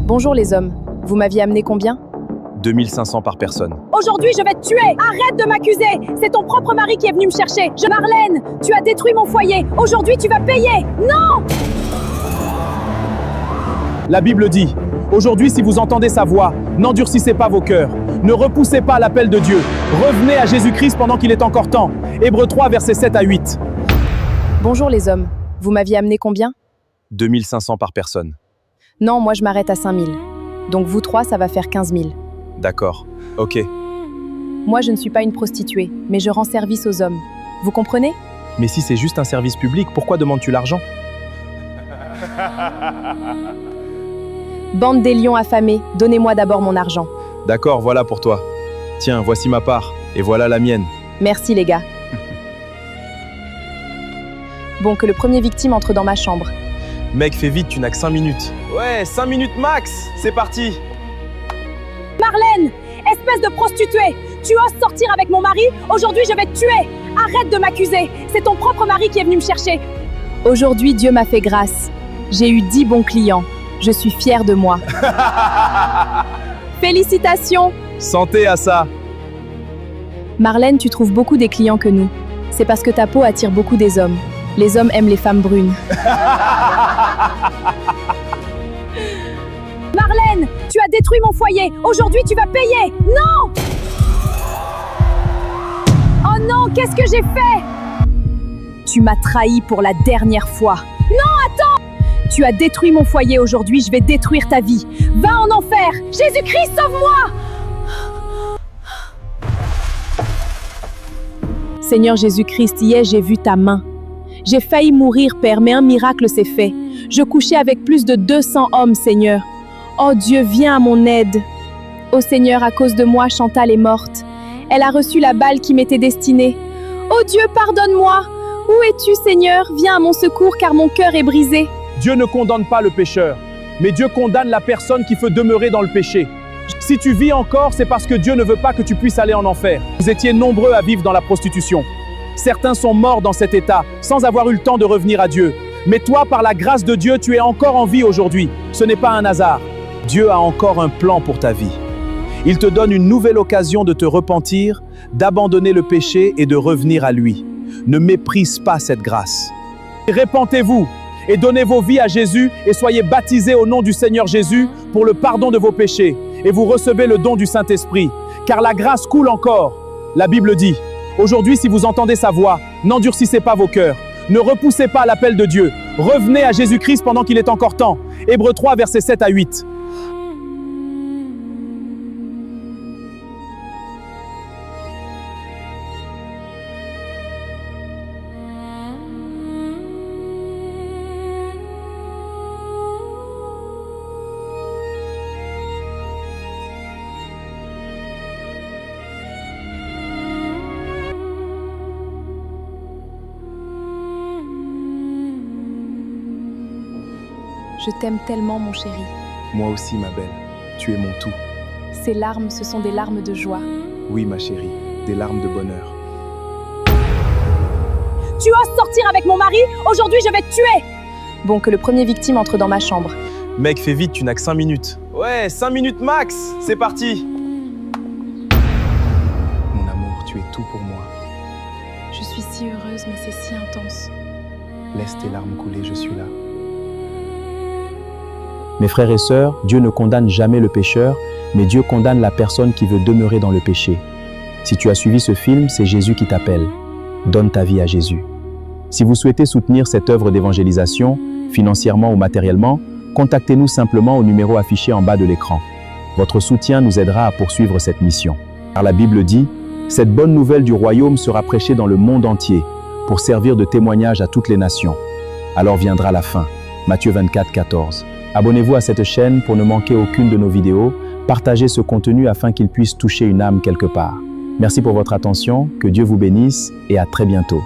Bonjour les hommes, vous m'aviez amené combien? 2500 par personne. Aujourd'hui, je vais te tuer. Arrête de m'accuser. C'est ton propre mari qui est venu me chercher. Marlène, tu as détruit mon foyer. Aujourd'hui, tu vas payer. Non! La Bible dit, aujourd'hui si vous entendez sa voix, n'endurcissez pas vos cœurs. Ne repoussez pas l'appel de Dieu. Revenez à Jésus-Christ pendant qu'il est encore temps. Hébreux 3, versets 7 à 8. Bonjour les hommes, vous m'aviez amené combien? 2500 par personne. Non, moi je m'arrête à 5000. Donc vous trois, ça va faire 15 000. D'accord. Ok. Moi je ne suis pas une prostituée, mais je rends service aux hommes. Vous comprenez? Mais si c'est juste un service public, pourquoi demandes-tu l'argent? Bande des lions affamés, donnez-moi d'abord mon argent. D'accord, voilà pour toi. Tiens, voici ma part, et voilà la mienne. Merci les gars. Bon, que le premier victime entre dans ma chambre. Mec, fais vite, tu n'as que 5 minutes. Ouais, 5 minutes max. C'est parti. Marlène, espèce de prostituée. Tu oses sortir avec mon mari. Aujourd'hui, je vais te tuer. Arrête de m'accuser. C'est ton propre mari qui est venu me chercher. Aujourd'hui, Dieu m'a fait grâce. J'ai eu 10 bons clients. Je suis fière de moi. Félicitations! Santé à ça. Marlène, tu trouves beaucoup des clients que nous. C'est parce que ta peau attire beaucoup des hommes. Les hommes aiment les femmes brunes. Marlène, tu as détruit mon foyer. Aujourd'hui, tu vas payer. Non! Oh non, qu'est-ce que j'ai fait? Tu m'as trahi pour la dernière fois. Non, attends! Tu as détruit mon foyer aujourd'hui, je vais détruire ta vie. Va en enfer! Jésus-Christ, sauve-moi! Seigneur Jésus-Christ, hier j'ai vu ta main. J'ai failli mourir, Père, mais un miracle s'est fait. Je couchais avec plus de 200 hommes, Seigneur. Oh Dieu, viens à mon aide. Oh Seigneur, à cause de moi, Chantal est morte. Elle a reçu la balle qui m'était destinée. Oh Dieu, pardonne-moi. Où es-tu, Seigneur? Viens à mon secours, car mon cœur est brisé. Dieu ne condamne pas le pécheur, mais Dieu condamne la personne qui veut demeurer dans le péché. Si tu vis encore, c'est parce que Dieu ne veut pas que tu puisses aller en enfer. Vous étiez nombreux à vivre dans la prostitution. Certains sont morts dans cet état, sans avoir eu le temps de revenir à Dieu. Mais toi, par la grâce de Dieu, tu es encore en vie aujourd'hui. Ce n'est pas un hasard. Dieu a encore un plan pour ta vie. Il te donne une nouvelle occasion de te repentir, d'abandonner le péché et de revenir à lui. Ne méprise pas cette grâce. Répentez-vous et donnez vos vies à Jésus et soyez baptisés au nom du Seigneur Jésus pour le pardon de vos péchés. Et vous recevez le don du Saint-Esprit, car la grâce coule encore. La Bible dit, aujourd'hui si vous entendez sa voix, n'endurcissez pas vos cœurs. Ne repoussez pas l'appel de Dieu. Revenez à Jésus-Christ pendant qu'il est encore temps. Hébreux 3, versets 7 à 8. Je t'aime tellement, mon chéri. Moi aussi, ma belle. Tu es mon tout. Ces larmes, ce sont des larmes de joie. Oui, ma chérie, des larmes de bonheur. Tu oses sortir avec mon mari. Aujourd'hui, je vais te tuer. Bon, que le premier victime entre dans ma chambre. Mec, fais vite, tu n'as que 5 minutes. Ouais, 5 minutes max. C'est parti. Mon amour, tu es tout pour moi. Je suis si heureuse, mais c'est si intense. Laisse tes larmes couler, je suis là. Mes frères et sœurs, Dieu ne condamne jamais le pécheur, mais Dieu condamne la personne qui veut demeurer dans le péché. Si tu as suivi ce film, c'est Jésus qui t'appelle. Donne ta vie à Jésus. Si vous souhaitez soutenir cette œuvre d'évangélisation, financièrement ou matériellement, contactez-nous simplement au numéro affiché en bas de l'écran. Votre soutien nous aidera à poursuivre cette mission. Car la Bible dit, cette bonne nouvelle du royaume sera prêchée dans le monde entier pour servir de témoignage à toutes les nations. Alors viendra la fin. Matthieu 24, 14. Abonnez-vous à cette chaîne pour ne manquer aucune de nos vidéos. Partagez ce contenu afin qu'il puisse toucher une âme quelque part. Merci pour votre attention, que Dieu vous bénisse et à très bientôt.